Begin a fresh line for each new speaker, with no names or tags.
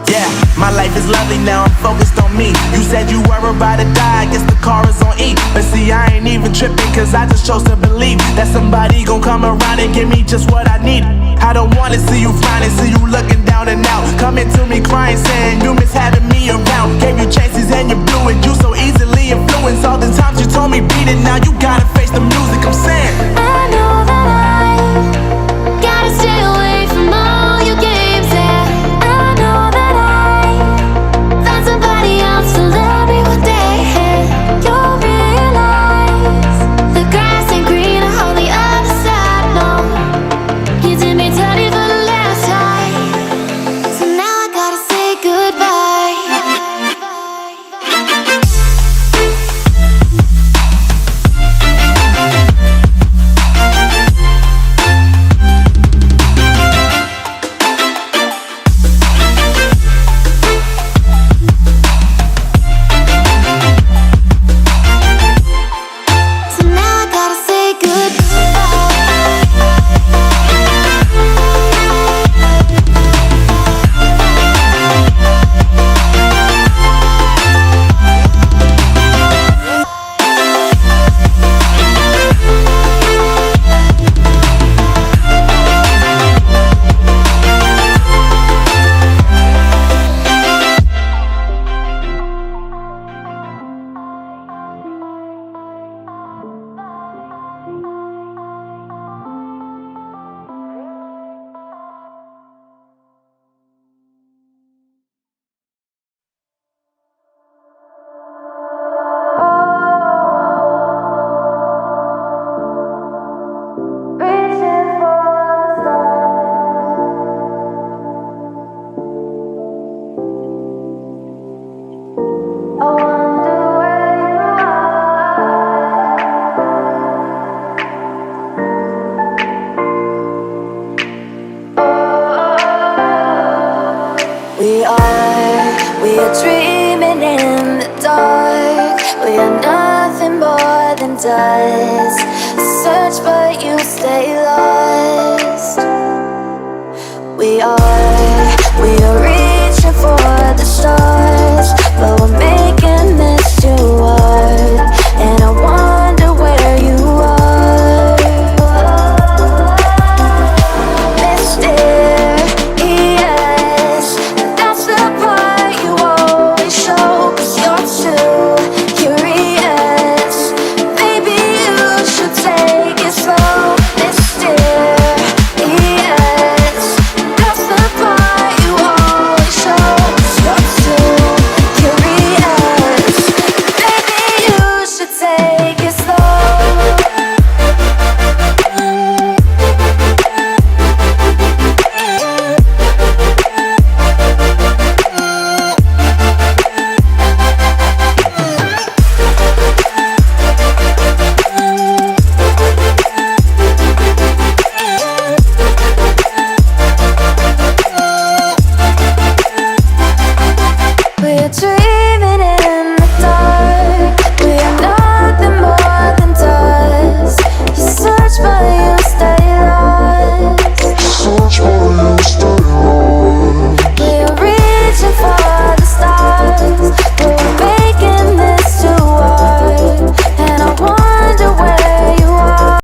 Yeah, my life is lovely now, I'm focused on me. You said you were about to die, I guess the car is on E. But see, I ain't even tripping, cause I just chose to believe that somebody gon' come around and give me just what I need. I don't wanna see you frowning, see you looking down and out, coming to me crying, saying you miss having me around. Gave you chances and you blew it, you so easily influenced. All the times you told me beat it, now you gotta face the music. I'm saying
I know that I gotta stay away from all your games, yeah. I know that I found somebody else to love me one day, and you'll realize the grass ain't greener on the other side, no. You did me dirty for the last time, so now I gotta say goodbye. So now I gotta say We are dreaming in the dark. We are nothing more than dust. Search but you stay lost. We are reaching for the stars, but we're making this too hard. And I wonder where you are, mysterious. That's the part you always show, 'cause you're too curious. Maybe you should take it slow, mysterious. That's the part you always show, 'cause you're too curious. Maybe you should take it slow. We're dreaming.